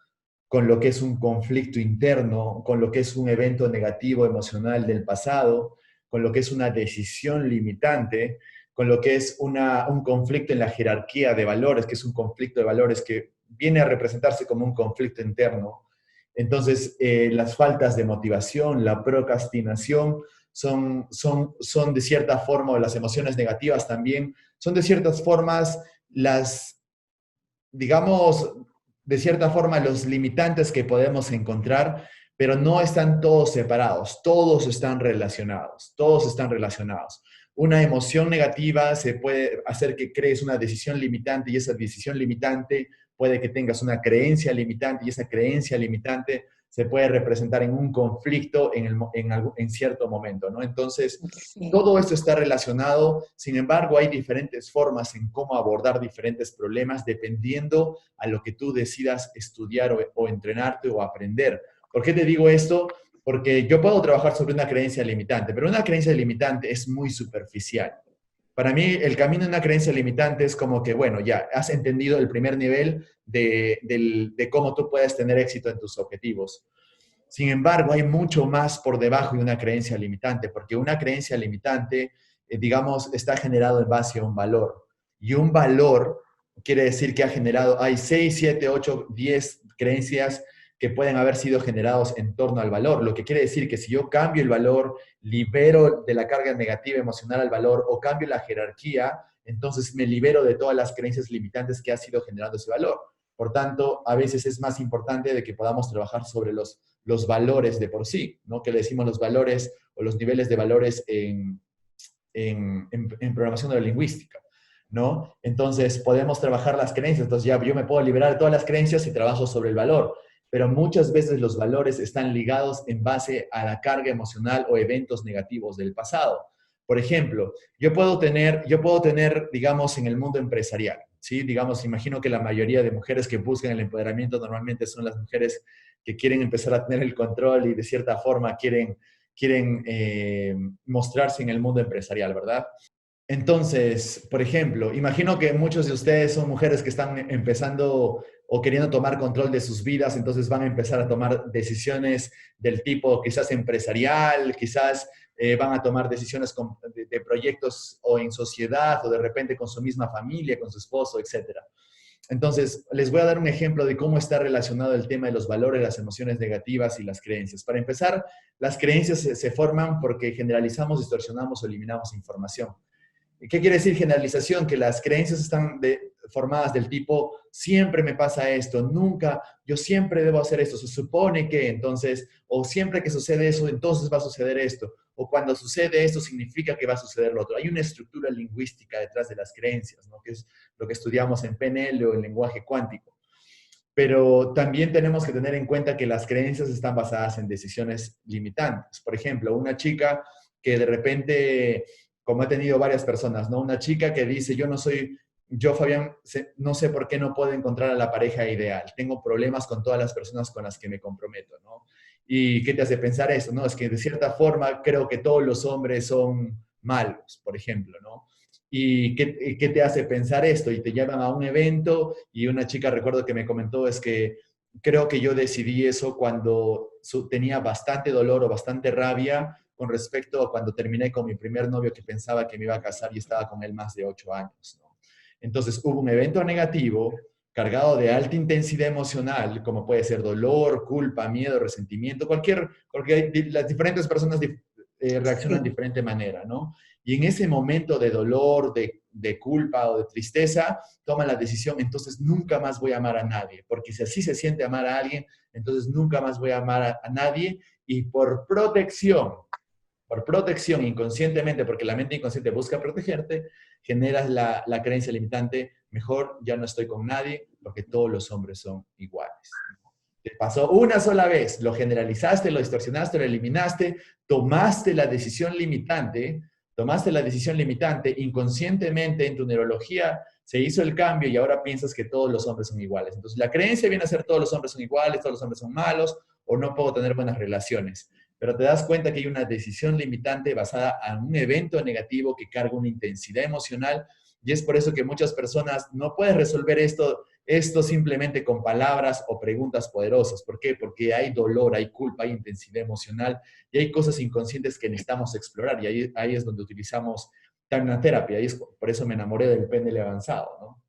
con lo que es un conflicto interno, con lo que es un evento negativo emocional del pasado, con lo que es una decisión limitante, con lo que es un conflicto en la jerarquía de valores, que es un conflicto de valores que viene a representarse como un conflicto interno. Entonces, las faltas de motivación, la procrastinación, son de cierta forma, o las emociones negativas también, son de ciertas formas digamos, de cierta forma los limitantes que podemos encontrar, pero no están todos separados, todos están relacionados. Una emoción negativa se puede hacer que crees una decisión limitante y esa decisión limitante puede que tengas una creencia limitante y esa creencia limitante se puede representar en un conflicto en cierto momento, ¿no? Entonces, Sí. todo esto está relacionado, sin embargo, hay diferentes formas en cómo abordar diferentes problemas dependiendo a lo que tú decidas estudiar o entrenarte o aprender. ¿Por qué te digo esto? Porque yo puedo trabajar sobre una creencia limitante, pero una creencia limitante es muy superficial. Para mí, el camino de una creencia limitante es como que, bueno, ya has entendido el primer nivel de cómo tú puedes tener éxito en tus objetivos. Sin embargo, hay mucho más por debajo de una creencia limitante, porque una creencia limitante, digamos, está generado en base a un valor. Y un valor quiere decir que hay 6, 7, 8, 10 creencias que pueden haber sido generados en torno al valor. Lo que quiere decir que si yo cambio el valor, libero de la carga negativa emocional al valor o cambio la jerarquía, entonces me libero de todas las creencias limitantes que ha sido generando ese valor. Por tanto, a veces es más importante de que podamos trabajar sobre los valores de por sí, ¿no? Que le decimos los valores o los niveles de valores en programación neurolingüística, ¿no? Entonces, podemos trabajar las creencias. Entonces, ya yo me puedo liberar de todas las creencias y trabajo sobre el valor. Pero muchas veces los valores están ligados en base a la carga emocional o eventos negativos del pasado. Por ejemplo, yo puedo tener, digamos, en el mundo empresarial, ¿sí? Digamos, imagino que la mayoría de mujeres que buscan el empoderamiento normalmente son las mujeres que quieren empezar a tener el control y de cierta forma quieren mostrarse en el mundo empresarial, ¿verdad? Entonces, por ejemplo, imagino que muchos de ustedes son mujeres que están empezando o queriendo tomar control de sus vidas, entonces van a empezar a tomar decisiones del tipo quizás empresarial, quizás van a tomar decisiones de proyectos o en sociedad o de repente con su misma familia, con su esposo, etcétera. Entonces, les voy a dar un ejemplo de cómo está relacionado el tema de los valores, las emociones negativas y las creencias. Para empezar, las creencias se forman porque generalizamos, distorsionamos o eliminamos información. ¿Qué quiere decir generalización? Que las creencias están formadas del tipo, siempre me pasa esto, nunca, yo siempre debo hacer esto, se supone que entonces, o siempre que sucede eso, entonces va a suceder esto, o cuando sucede esto significa que va a suceder lo otro. Hay una estructura lingüística detrás de las creencias, ¿no? Que es lo que estudiamos en PNL o en lenguaje cuántico. Pero también tenemos que tener en cuenta que las creencias están basadas en decisiones limitantes. Por ejemplo, una chica que de repente, como he tenido varias personas, ¿no? Una chica que dice, yo Fabián, no sé por qué no puedo encontrar a la pareja ideal. Tengo problemas con todas las personas con las que me comprometo, ¿no? ¿Y qué te hace pensar eso? No, es que de cierta forma creo que todos los hombres son malos, por ejemplo, ¿no? ¿Y qué te hace pensar esto? Y te llevan a un evento y una chica, recuerdo que me comentó, es que creo que yo decidí eso cuando tenía bastante dolor o bastante rabia con respecto a cuando terminé con mi primer novio que pensaba que me iba a casar y estaba con él más de 8 años, ¿no? Entonces hubo un evento negativo cargado de alta intensidad emocional, como puede ser dolor, culpa, miedo, resentimiento, porque las diferentes personas reaccionan de Sí. diferente manera, ¿no? Y en ese momento de dolor, de culpa o de tristeza, toman la decisión, entonces nunca más voy a amar a nadie, porque si así se siente amar a alguien, entonces nunca más voy a amar a nadie y por protección inconscientemente, porque la mente inconsciente busca protegerte, generas la creencia limitante, mejor ya no estoy con nadie porque todos los hombres son iguales. Te pasó una sola vez, lo generalizaste, lo distorsionaste, lo eliminaste, tomaste la decisión limitante, tomaste la decisión limitante, inconscientemente en tu neurología se hizo el cambio y ahora piensas que todos los hombres son iguales. Entonces la creencia viene a ser todos los hombres son iguales, todos los hombres son malos o no puedo tener buenas relaciones. Pero te das cuenta que hay una decisión limitante basada en un evento negativo que carga una intensidad emocional y es por eso que muchas personas no pueden resolver esto simplemente con palabras o preguntas poderosas. ¿Por qué? Porque hay dolor, hay culpa, hay intensidad emocional y hay cosas inconscientes que necesitamos explorar. Y ahí es donde utilizamos Timeline Therapy. Ahí es, por eso me enamoré del PNL avanzado, ¿no?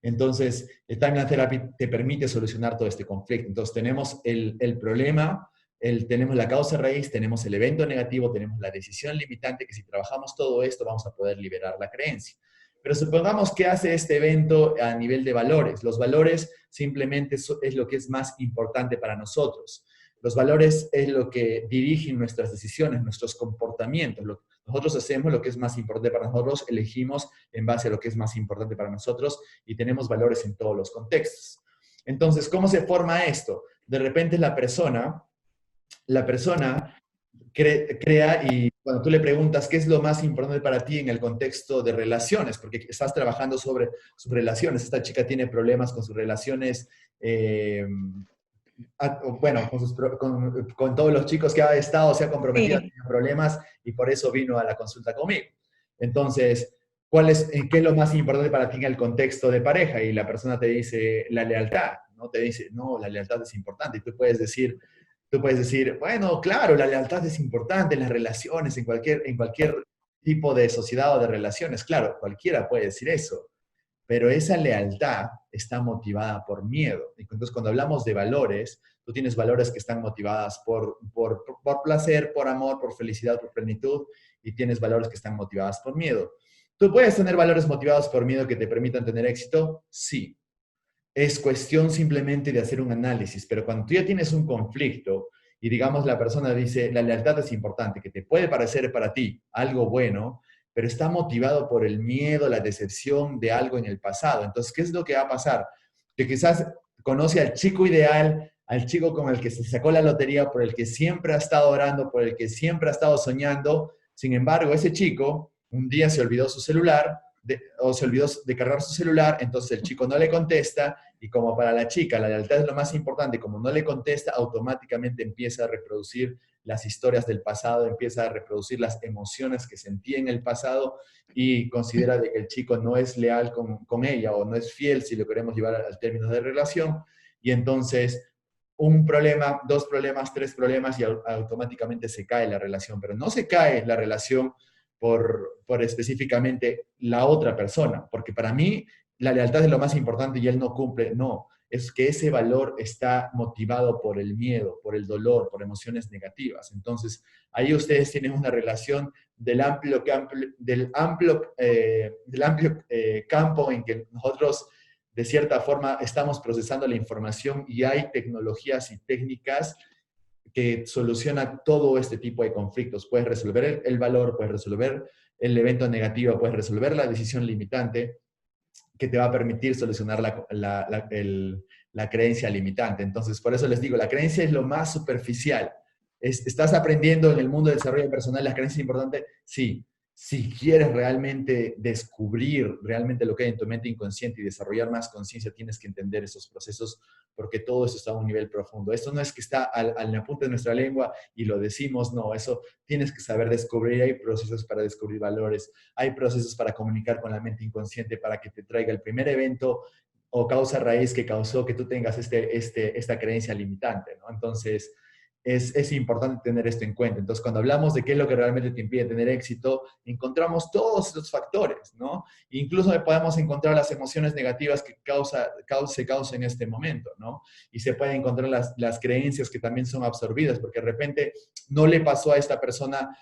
Entonces, el Timeline Therapy te permite solucionar todo este conflicto. Entonces, tenemos el problema, tenemos la causa raíz, tenemos el evento negativo, tenemos la decisión limitante, que si trabajamos todo esto vamos a poder liberar la creencia. Pero supongamos que hace este evento a nivel de valores. Los valores simplemente es lo que es más importante para nosotros. Los valores es lo que dirigen nuestras decisiones, nuestros comportamientos. Nosotros hacemos lo que es más importante para nosotros, elegimos en base a lo que es más importante para nosotros y tenemos valores en todos los contextos. Entonces, ¿cómo se forma esto? De repente la persona crea y cuando tú le preguntas qué es lo más importante para ti en el contexto de relaciones, porque estás trabajando sobre sus relaciones, esta chica tiene problemas con sus relaciones, bueno, con todos los chicos que ha estado, se ha comprometido, Sí. tiene problemas y por eso vino a la consulta conmigo. Entonces, ¿qué es lo más importante para ti en el contexto de pareja? Y la persona te dice la lealtad, ¿no? Te dice, no, la lealtad es importante. Y tú puedes decir, bueno, claro, la lealtad es importante en las relaciones, en cualquier tipo de sociedad o de relaciones. Claro, cualquiera puede decir eso, pero esa lealtad está motivada por miedo. Entonces, cuando hablamos de valores, tú tienes valores que están motivadas por placer, por amor, por felicidad, por plenitud, y tienes valores que están motivadas por miedo. ¿Tú puedes tener valores motivados por miedo que te permitan tener éxito? Sí. Es cuestión simplemente de hacer un análisis, pero cuando tú ya tienes un conflicto y digamos la persona dice, la lealtad es importante, que te puede parecer para ti algo bueno, pero está motivado por el miedo, la decepción de algo en el pasado. Entonces, ¿qué es lo que va a pasar? Que quizás conoce al chico ideal, al chico con el que se sacó la lotería, por el que siempre ha estado orando, por el que siempre ha estado soñando. Sin embargo, ese chico un día se olvidó su celular o se olvidó de cargar su celular, entonces el chico no le contesta y como para la chica la lealtad es lo más importante, como no le contesta, automáticamente empieza a reproducir las historias del pasado, empieza a reproducir las emociones que sentía en el pasado y considera de que el chico no es leal con ella o no es fiel, si lo queremos llevar al término de relación, y entonces un problema, dos problemas, tres problemas y automáticamente se cae la relación, pero no se cae la relación por específicamente la otra persona, porque para mí la lealtad es lo más importante y él no cumple, no, es que ese valor está motivado por el miedo, por el dolor, por emociones negativas. Entonces, ahí ustedes tienen una relación del amplio campo en que nosotros de cierta forma estamos procesando la información y hay tecnologías y técnicas que soluciona todo este tipo de conflictos. Puedes resolver el valor, puedes resolver el evento negativo, puedes resolver la decisión limitante que te va a permitir solucionar la creencia limitante. Entonces, por eso les digo, la creencia es lo más superficial. ¿Estás aprendiendo en el mundo del desarrollo personal la creencia importante? Sí. Si quieres realmente descubrir realmente lo que hay en tu mente inconsciente y desarrollar más conciencia, tienes que entender esos procesos porque todo eso está a un nivel profundo. Esto no es que está a la punta de nuestra lengua y lo decimos, no, eso tienes que saber descubrir. Hay procesos para descubrir valores, hay procesos para comunicar con la mente inconsciente para que te traiga el primer evento o causa raíz que causó que tú tengas esta creencia limitante, ¿no? Entonces, es importante tener esto en cuenta. Entonces, cuando hablamos de qué es lo que realmente te impide tener éxito, encontramos todos estos factores, ¿no? Incluso podemos encontrar las emociones negativas que se causan en este momento, ¿no? Y se pueden encontrar las creencias que también son absorbidas, porque de repente no le pasó a esta persona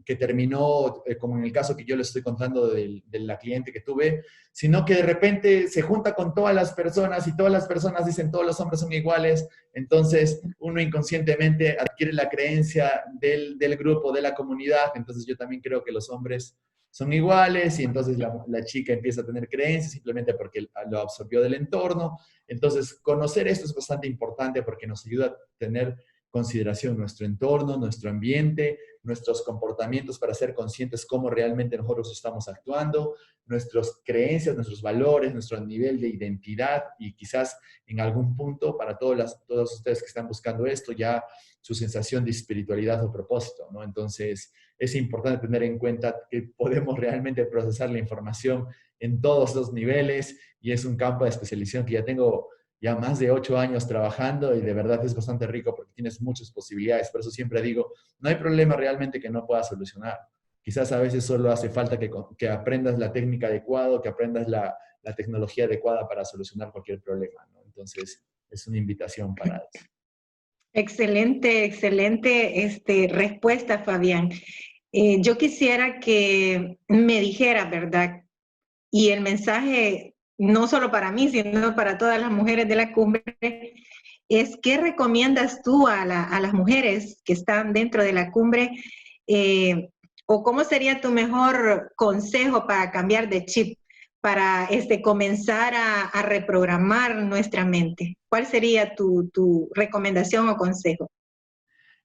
que terminó, como en el caso que yo le estoy contando de la cliente que tuve, sino que de repente se junta con todas las personas y todas las personas dicen todos los hombres son iguales, entonces uno inconscientemente adquiere la creencia del grupo, de la comunidad, entonces yo también creo que los hombres son iguales y entonces la chica empieza a tener creencias simplemente porque lo absorbió del entorno. Entonces, conocer esto es bastante importante porque nos ayuda a tener consideración nuestro entorno, nuestro ambiente, nuestros comportamientos para ser conscientes cómo realmente nosotros estamos actuando, nuestras creencias, nuestros valores, nuestro nivel de identidad y quizás en algún punto para todos ustedes que están buscando esto, ya su sensación de espiritualidad o propósito, ¿no? Entonces, es importante tener en cuenta que podemos realmente procesar la información en todos los niveles y es un campo de especialización que ya tengo ya más de 8 años trabajando y de verdad es bastante rico porque tienes muchas posibilidades. Por eso siempre digo, no hay problema realmente que no puedas solucionar. Quizás a veces solo hace falta que aprendas la técnica adecuada, que aprendas la tecnología adecuada para solucionar cualquier problema, ¿no? Entonces, es una invitación para eso. Excelente, excelente respuesta, Fabián. Yo quisiera que me dijera, ¿verdad? Y el mensaje, no solo para mí, sino para todas las mujeres de la cumbre, es ¿qué recomiendas tú a las mujeres que están dentro de la cumbre? ¿O cómo sería tu mejor consejo para cambiar de chip, para comenzar a reprogramar nuestra mente? ¿Cuál sería tu recomendación o consejo?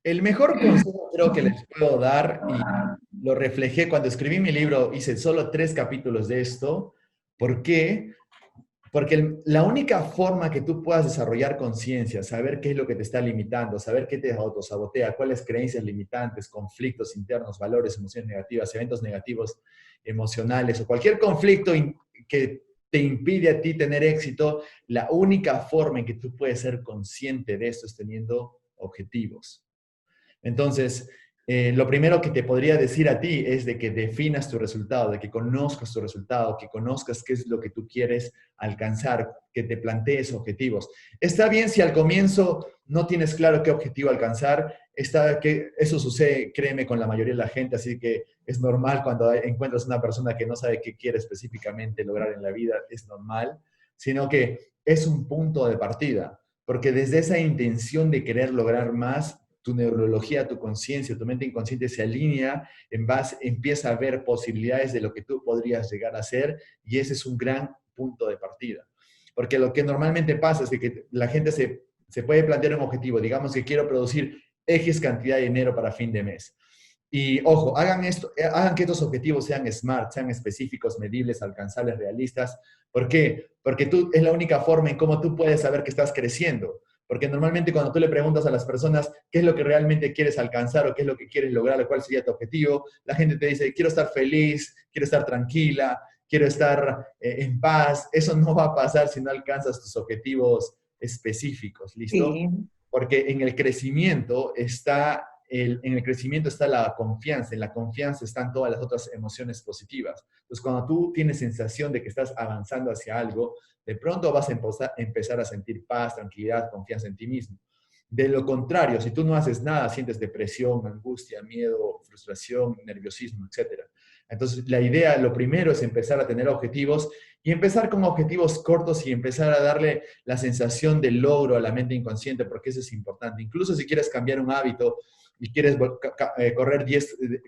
El mejor consejo creo que les puedo dar, y lo reflejé cuando escribí mi libro, hice solo 3 capítulos de esto. ¿Por qué? Porque la única forma que tú puedas desarrollar conciencia, saber qué es lo que te está limitando, saber qué te autosabotea, cuáles creencias limitantes, conflictos internos, valores, emociones negativas, eventos negativos emocionales o cualquier conflicto que te impide a ti tener éxito, la única forma en que tú puedes ser consciente de esto es teniendo objetivos. Entonces, lo primero que te podría decir a ti es de que definas tu resultado, de que conozcas tu resultado, que conozcas qué es lo que tú quieres alcanzar, que te plantees objetivos. Está bien si al comienzo no tienes claro qué objetivo alcanzar, que eso sucede, créeme, con la mayoría de la gente, así que es normal cuando encuentras una persona que no sabe qué quiere específicamente lograr en la vida, es normal, sino que es un punto de partida, porque desde esa intención de querer lograr más, tu neurología, tu conciencia, tu mente inconsciente se alinea, empieza a ver posibilidades de lo que tú podrías llegar a ser y ese es un gran punto de partida. Porque lo que normalmente pasa es que la gente se puede plantear un objetivo, digamos que quiero producir X cantidad de dinero para fin de mes. Y ojo, hagan que estos objetivos sean SMART, sean específicos, medibles, alcanzables, realistas. ¿Por qué? Porque es la única forma en cómo tú puedes saber que estás creciendo. Porque normalmente cuando tú le preguntas a las personas qué es lo que realmente quieres alcanzar o qué es lo que quieres lograr o cuál sería tu objetivo, la gente te dice, quiero estar feliz, quiero estar tranquila, quiero estar en paz. Eso no va a pasar si no alcanzas tus objetivos específicos, ¿listo? Sí. Porque en el crecimiento está la confianza, en la confianza están todas las otras emociones positivas. Entonces, cuando tú tienes sensación de que estás avanzando hacia algo, de pronto vas a empezar a sentir paz, tranquilidad, confianza en ti mismo. De lo contrario, si tú no haces nada, sientes depresión, angustia, miedo, frustración, nerviosismo, etc. Entonces, la idea, lo primero es empezar a tener objetivos y empezar con objetivos cortos y empezar a darle la sensación de logro a la mente inconsciente, porque eso es importante. Incluso si quieres cambiar un hábito y quieres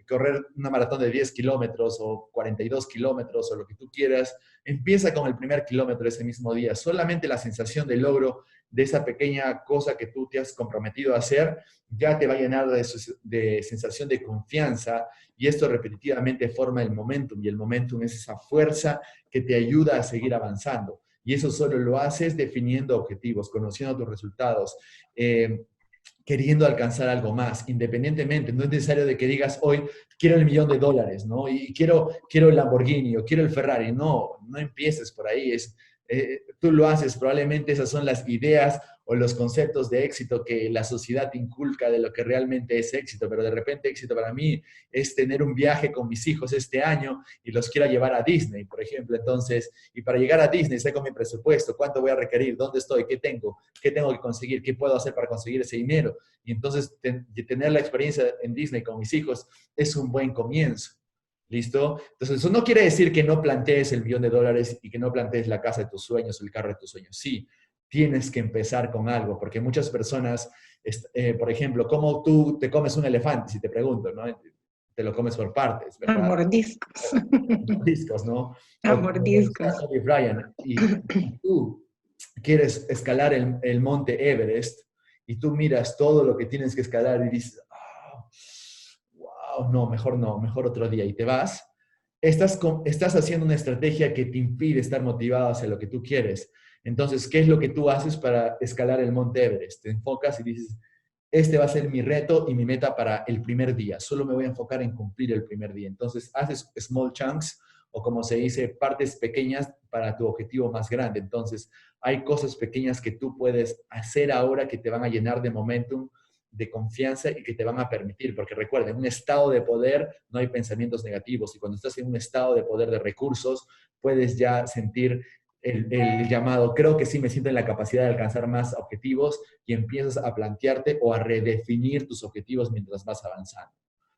correr una maratón de 10 kilómetros o 42 kilómetros o lo que tú quieras, empieza con el primer kilómetro ese mismo día. Solamente la sensación de logro de esa pequeña cosa que tú te has comprometido a hacer ya te va a llenar de sensación de confianza y esto repetitivamente forma el momentum y el momentum es esa fuerza que te ayuda a seguir avanzando. Y eso solo lo haces definiendo objetivos, conociendo tus resultados, queriendo alcanzar algo más, independientemente. No es necesario de que digas hoy quiero el $1.000.000, ¿no? Y quiero el Lamborghini o quiero el Ferrari. No, no empieces por ahí. Tú lo haces, probablemente esas son las ideas o los conceptos de éxito que la sociedad inculca de lo que realmente es éxito, pero de repente éxito para mí es tener un viaje con mis hijos este año y los quiero llevar a Disney, por ejemplo. Entonces, y para llegar a Disney, sé con mi presupuesto, cuánto voy a requerir, dónde estoy, qué tengo que conseguir, qué puedo hacer para conseguir ese dinero. Y entonces, tener la experiencia en Disney con mis hijos es un buen comienzo. ¿Listo? Entonces, eso no quiere decir que no plantees el $1.000.000 y que no plantees la casa de tus sueños o el carro de tus sueños. Sí, tienes que empezar con algo, porque muchas personas, por ejemplo, ¿cómo tú te comes un elefante? Si te pregunto, ¿no? Te lo comes por partes, A ¿verdad? mordiscos. Mordiscos, ¿no? A O como decía mordiscos. Kobe Bryant, y tú quieres escalar el monte Everest y tú miras todo lo que tienes que escalar y dices, wow, no, mejor otro día, y te vas, estás haciendo una estrategia que te impide estar motivado hacia lo que tú quieres. Entonces, ¿qué es lo que tú haces para escalar el Monte Everest? Te enfocas y dices, este va a ser mi reto y mi meta para el primer día. Solo me voy a enfocar en cumplir el primer día. Entonces, haces small chunks o como se dice, partes pequeñas para tu objetivo más grande. Entonces, hay cosas pequeñas que tú puedes hacer ahora que te van a llenar de momentum, de confianza y que te van a permitir, porque recuerden, en un estado de poder no hay pensamientos negativos y cuando estás en un estado de poder de recursos, puedes ya sentir el llamado, creo que sí me siento en la capacidad de alcanzar más objetivos y empiezas a plantearte o a redefinir tus objetivos mientras vas avanzando.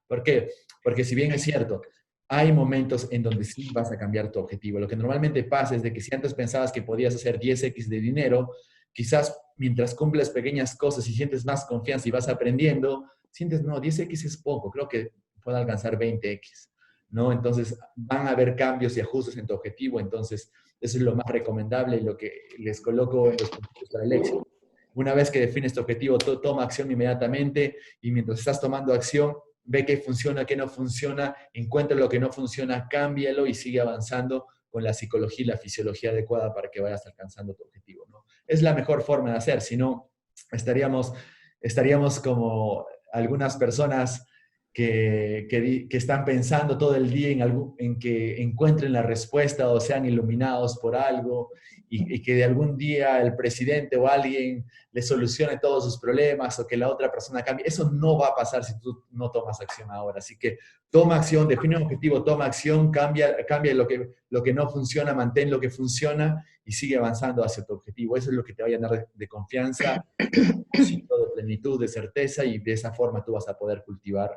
¿Por qué? Porque si bien es cierto, hay momentos en donde sí vas a cambiar tu objetivo. Lo que normalmente pasa es de que si antes pensabas que podías hacer 10x de dinero, quizás mientras cumples pequeñas cosas y sientes más confianza y vas aprendiendo, sientes, no, 10x es poco, creo que puedo alcanzar 20x, ¿no? Entonces van a haber cambios y ajustes en tu objetivo, entonces eso es lo más recomendable y lo que les coloco en los principios para el éxito. Una vez que defines tu objetivo, toma acción inmediatamente y mientras estás tomando acción, ve qué funciona, qué no funciona, encuentra lo que no funciona, cámbialo y sigue avanzando con la psicología y la fisiología adecuada para que vayas alcanzando tu objetivo, ¿no? Es la mejor forma de hacer, si no, estaríamos como algunas personas que están pensando todo el día en que encuentren la respuesta o sean iluminados por algo y que de algún día el presidente o alguien le solucione todos sus problemas o que la otra persona cambie. Eso no va a pasar si tú no tomas acción ahora. Así que toma acción, define un objetivo, toma acción, cambia lo que no funciona, mantén lo que funciona y sigue avanzando hacia tu objetivo. Eso es lo que te va a llenar de confianza, de plenitud, de certeza y de esa forma tú vas a poder cultivar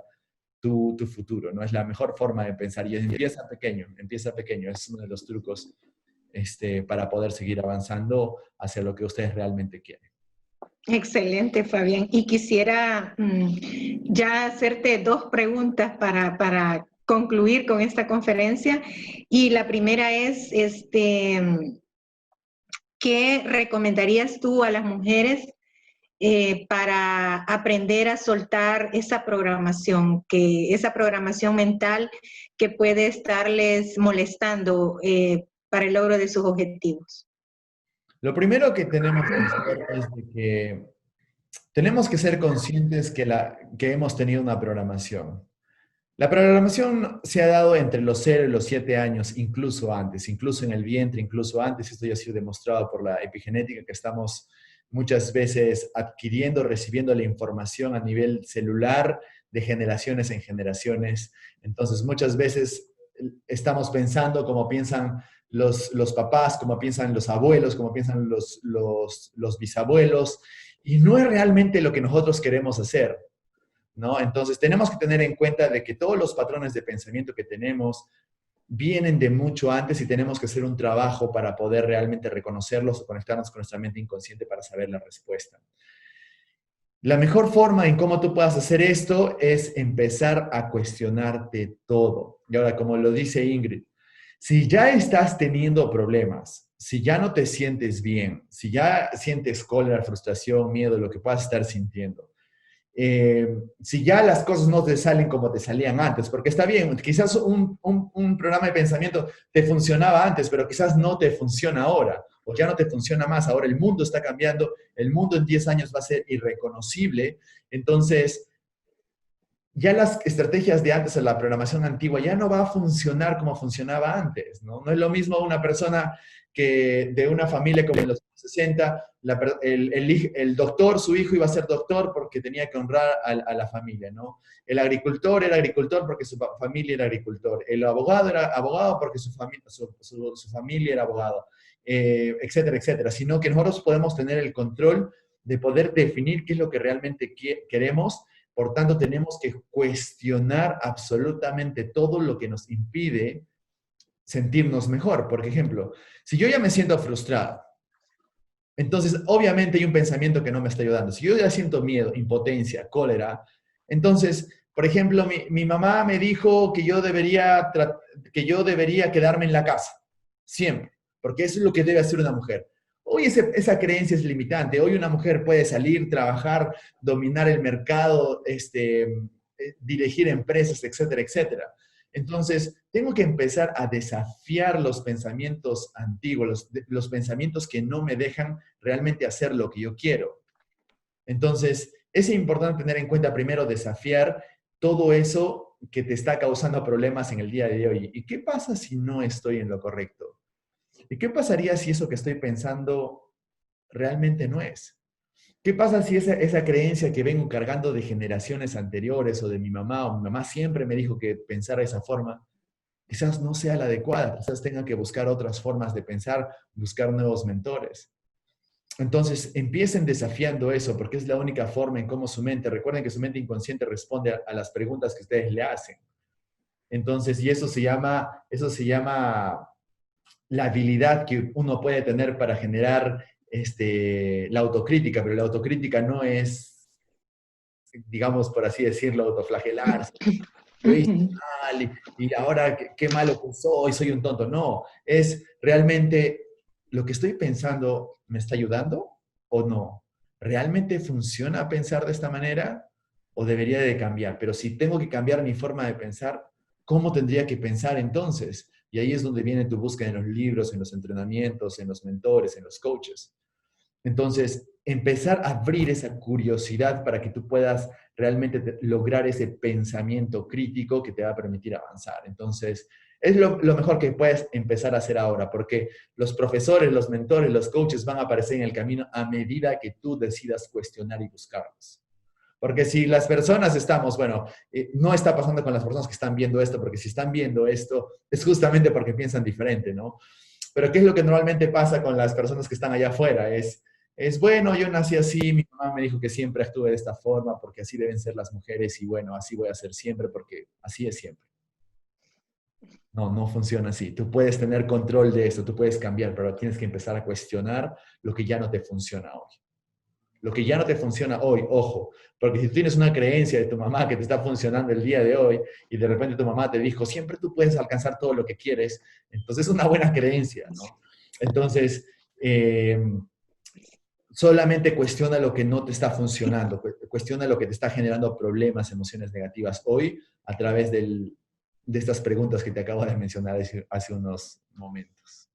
tu futuro, ¿no? Es la mejor forma de pensar y empieza pequeño, es uno de los trucos para poder seguir avanzando hacia lo que ustedes realmente quieren. Excelente, Fabián. Y quisiera ya hacerte dos preguntas para concluir con esta conferencia. Y la primera es, ¿qué recomendarías tú a las mujeres para aprender a soltar esa programación mental que puede estarles molestando para el logro de sus objetivos? Lo primero que tenemos que hacer es de que tenemos que ser conscientes que hemos tenido una programación. La programación se ha dado entre los 0 y los 7 años, incluso antes, incluso en el vientre, incluso antes. Esto ya ha sido demostrado por la epigenética que estamos muchas veces adquiriendo, recibiendo la información a nivel celular de generaciones en generaciones. Entonces, muchas veces estamos pensando como piensan los papás, como piensan los abuelos, como piensan los bisabuelos, y no es realmente lo que nosotros queremos hacer, ¿no? Entonces, tenemos que tener en cuenta de que todos los patrones de pensamiento que tenemos vienen de mucho antes y tenemos que hacer un trabajo para poder realmente reconocerlos o conectarnos con nuestra mente inconsciente para saber la respuesta. La mejor forma en cómo tú puedas hacer esto es empezar a cuestionarte todo. Y ahora, como lo dice Ingrid, si ya estás teniendo problemas, si ya no te sientes bien, si ya sientes cólera, frustración, miedo, lo que puedas estar sintiendo, si ya las cosas no te salen como te salían antes, porque está bien, quizás un programa de pensamiento te funcionaba antes, pero quizás no te funciona ahora, o ya no te funciona más, ahora el mundo está cambiando, el mundo en 10 años va a ser irreconocible, entonces ya las estrategias de antes en la programación antigua ya no va a funcionar como funcionaba antes, ¿no? No es lo mismo una persona que de una familia como en los 60, el doctor, su hijo iba a ser doctor porque tenía que honrar a la familia, ¿no? El agricultor era agricultor porque su familia era agricultor. El abogado era abogado porque su familia era abogado, etcétera, etcétera. Sino que nosotros podemos tener el control de poder definir qué es lo que realmente queremos. Por tanto, tenemos que cuestionar absolutamente todo lo que nos impide sentirnos mejor. Por ejemplo, si yo ya me siento frustrado, entonces obviamente hay un pensamiento que no me está ayudando. Si yo ya siento miedo, impotencia, cólera, entonces, por ejemplo, mi mamá me dijo que yo debería quedarme en la casa, siempre, porque eso es lo que debe hacer una mujer. Hoy esa creencia es limitante. Hoy una mujer puede salir, trabajar, dominar el mercado, dirigir empresas, etcétera, etcétera. Entonces, tengo que empezar a desafiar los pensamientos antiguos, los pensamientos que no me dejan realmente hacer lo que yo quiero. Entonces, es importante tener en cuenta primero desafiar todo eso que te está causando problemas en el día de hoy. ¿Y qué pasa si no estoy en lo correcto? ¿Y qué pasaría si eso que estoy pensando realmente no es? ¿Qué pasa si esa creencia que vengo cargando de generaciones anteriores o de mi mamá, o mi mamá siempre me dijo que pensara de esa forma, quizás no sea la adecuada, quizás tenga que buscar otras formas de pensar, buscar nuevos mentores? Entonces, empiecen desafiando eso, porque es la única forma en cómo su mente, recuerden que su mente inconsciente responde a las preguntas que ustedes le hacen. Entonces, y eso se llama la habilidad que uno puede tener para generar la autocrítica, pero la autocrítica no es, digamos, por así decirlo, autoflagelarse. Lo hice mal y ahora qué malo que soy un tonto. No, es realmente lo que estoy pensando, ¿me está ayudando o no? ¿Realmente funciona pensar de esta manera o debería de cambiar? Pero si tengo que cambiar mi forma de pensar, ¿cómo tendría que pensar entonces? Y ahí es donde viene tu búsqueda en los libros, en los entrenamientos, en los mentores, en los coaches. Entonces, empezar a abrir esa curiosidad para que tú puedas realmente lograr ese pensamiento crítico que te va a permitir avanzar. Entonces, es lo mejor que puedes empezar a hacer ahora, porque los profesores, los mentores, los coaches van a aparecer en el camino a medida que tú decidas cuestionar y buscarlos. Porque si las personas estamos, bueno, no está pasando con las personas que están viendo esto, porque si están viendo esto, es justamente porque piensan diferente, ¿no? Pero ¿qué es lo que normalmente pasa con las personas que están allá afuera? Bueno, yo nací así, mi mamá me dijo que siempre actúe de esta forma, porque así deben ser las mujeres y bueno, así voy a ser siempre, porque así es siempre. No, no funciona así. Tú puedes tener control de esto, tú puedes cambiar, pero tienes que empezar a cuestionar lo que ya no te funciona hoy. Lo que ya no te funciona hoy, ojo, porque si tú tienes una creencia de tu mamá que te está funcionando el día de hoy y de repente tu mamá te dijo, siempre tú puedes alcanzar todo lo que quieres, entonces es una buena creencia, ¿no? Entonces, solamente cuestiona lo que no te está funcionando, cuestiona lo que te está generando problemas, emociones negativas hoy a través de estas preguntas que te acabo de mencionar hace unos momentos.